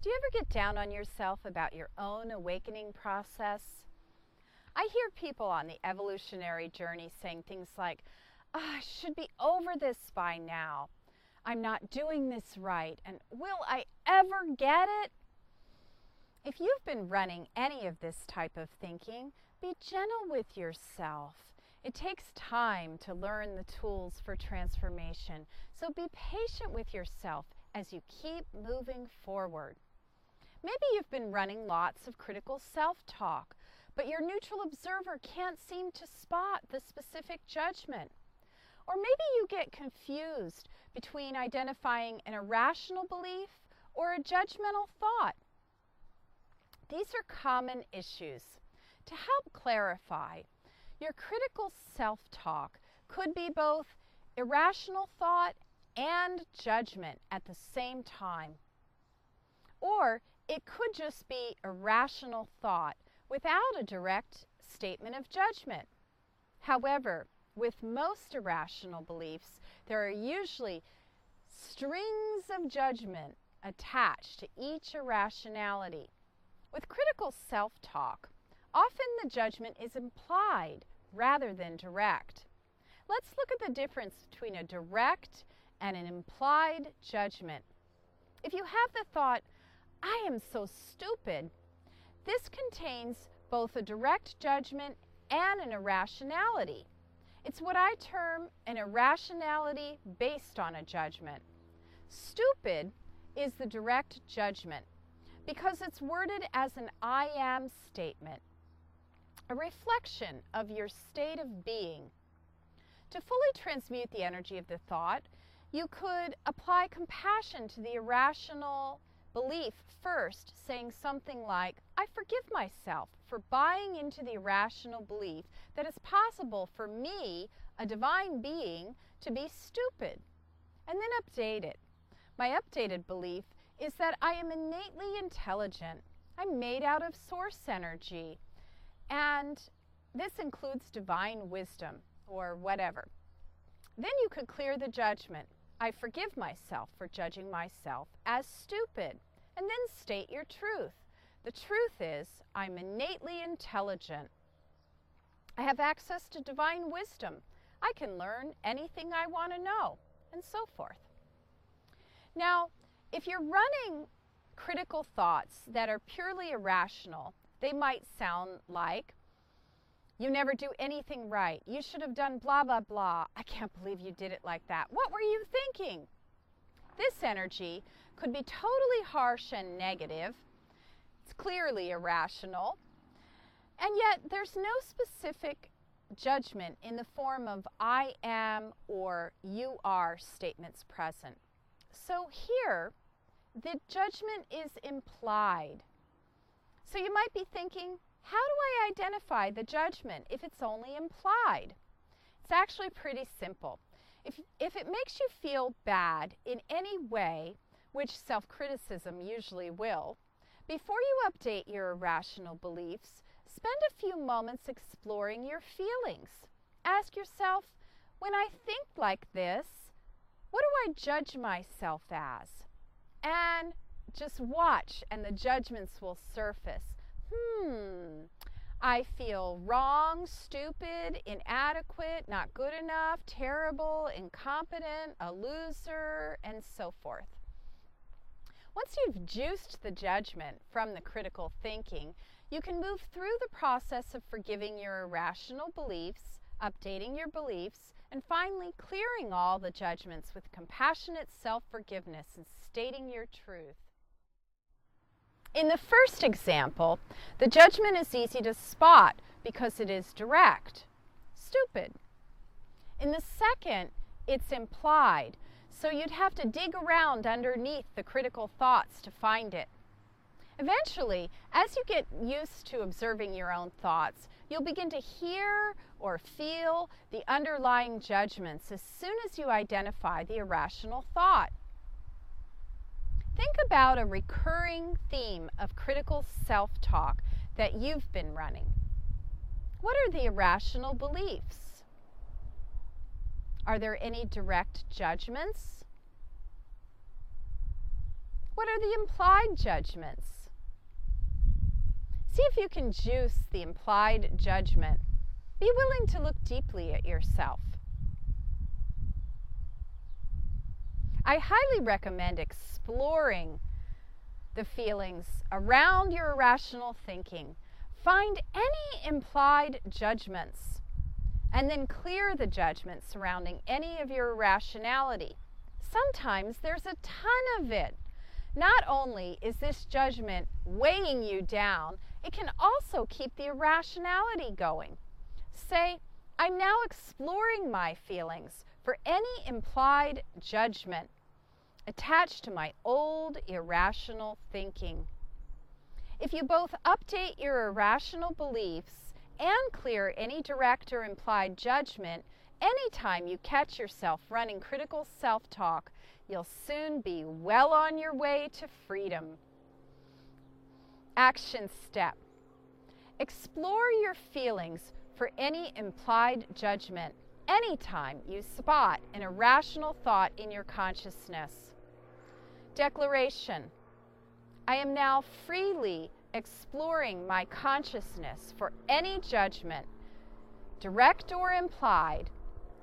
Do you ever get down on yourself about your own awakening process? I hear people on the evolutionary journey saying things like, I should be over this by now. I'm not doing this right, and will I ever get it? If you've been running any of this type of thinking, be gentle with yourself. It takes time to learn the tools for transformation, so be patient with yourself as you keep moving forward. Maybe you've been running lots of critical self-talk, but your neutral observer can't seem to spot the specific judgment. Or maybe you get confused between identifying an irrational belief or a judgmental thought. These are common issues. To help clarify, your critical self-talk could be both irrational thought and judgment at the same time. Or it could just be irrational thought without a direct statement of judgment. However, with most irrational beliefs, there are usually strings of judgment attached to each irrationality. With critical self-talk, often the judgment is implied rather than direct. Let's look at the difference between a direct and an implied judgment. If you have the thought, I am so stupid, this contains both a direct judgment and an irrationality. It's what I term an irrationality based on a judgment. Stupid is the direct judgment because it's worded as an I am statement, a reflection of your state of being. To fully transmute the energy of the thought, you could apply compassion to the irrational belief first, saying something like, I forgive myself for buying into the irrational belief that it's possible for me, a divine being, to be stupid, and then update it. My updated belief is that I am innately intelligent. I'm made out of source energy, and this includes divine wisdom, or whatever. Then you could clear the judgment. I forgive myself for judging myself as stupid, and then state your truth. The truth is, I'm innately intelligent. I have access to divine wisdom. I can learn anything I want to know, and so forth. Now, if you're running critical thoughts that are purely irrational, they might sound like, you never do anything right. You should have done blah, blah, blah. I can't believe you did it like that. What were you thinking? This energy could be totally harsh and negative. It's clearly irrational. And yet there's no specific judgment in the form of I am or you are statements present. So here, the judgment is implied. So you might be thinking, how do I identify the judgment if it's only implied? It's actually pretty simple. If it makes you feel bad in any way, which self-criticism usually will, before you update your irrational beliefs, spend a few moments exploring your feelings. Ask yourself, when I think like this, what do I judge myself as? And just watch, and the judgments will surface. I feel wrong, stupid, inadequate, not good enough, terrible, incompetent, a loser, and so forth. Once you've juiced the judgment from the critical thinking, you can move through the process of forgiving your irrational beliefs, updating your beliefs, and finally clearing all the judgments with compassionate self-forgiveness and stating your truth. In the first example, the judgment is easy to spot because it is direct. Stupid. In the second, it's implied, so you'd have to dig around underneath the critical thoughts to find it. Eventually, as you get used to observing your own thoughts, you'll begin to hear or feel the underlying judgments as soon as you identify the irrational thought. Think about a recurring theme of critical self-talk that you've been running. What are the irrational beliefs? Are there any direct judgments? What are the implied judgments? See if you can juice the implied judgment. Be willing to look deeply at yourself. I highly recommend exploring the feelings around your irrational thinking. Find any implied judgments and then clear the judgments surrounding any of your irrationality. Sometimes there's a ton of it. Not only is this judgment weighing you down, it can also keep the irrationality going. Say, I'm now exploring my feelings for any implied judgment attached to my old irrational thinking. If you both update your irrational beliefs and clear any direct or implied judgment, anytime you catch yourself running critical self-talk, you'll soon be well on your way to freedom. Action step. Explore your feelings for any implied judgment anytime you spot an irrational thought in your consciousness. Declaration. I am now freely exploring my consciousness for any judgment, direct or implied,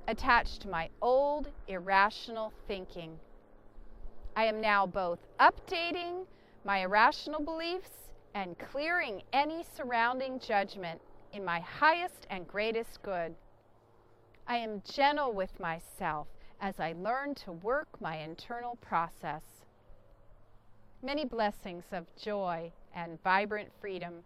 attached to my old irrational thinking. I am now both updating my irrational beliefs and clearing any surrounding judgment in my highest and greatest good. I am gentle with myself as I learn to work my internal process. Many blessings of joy and vibrant freedom.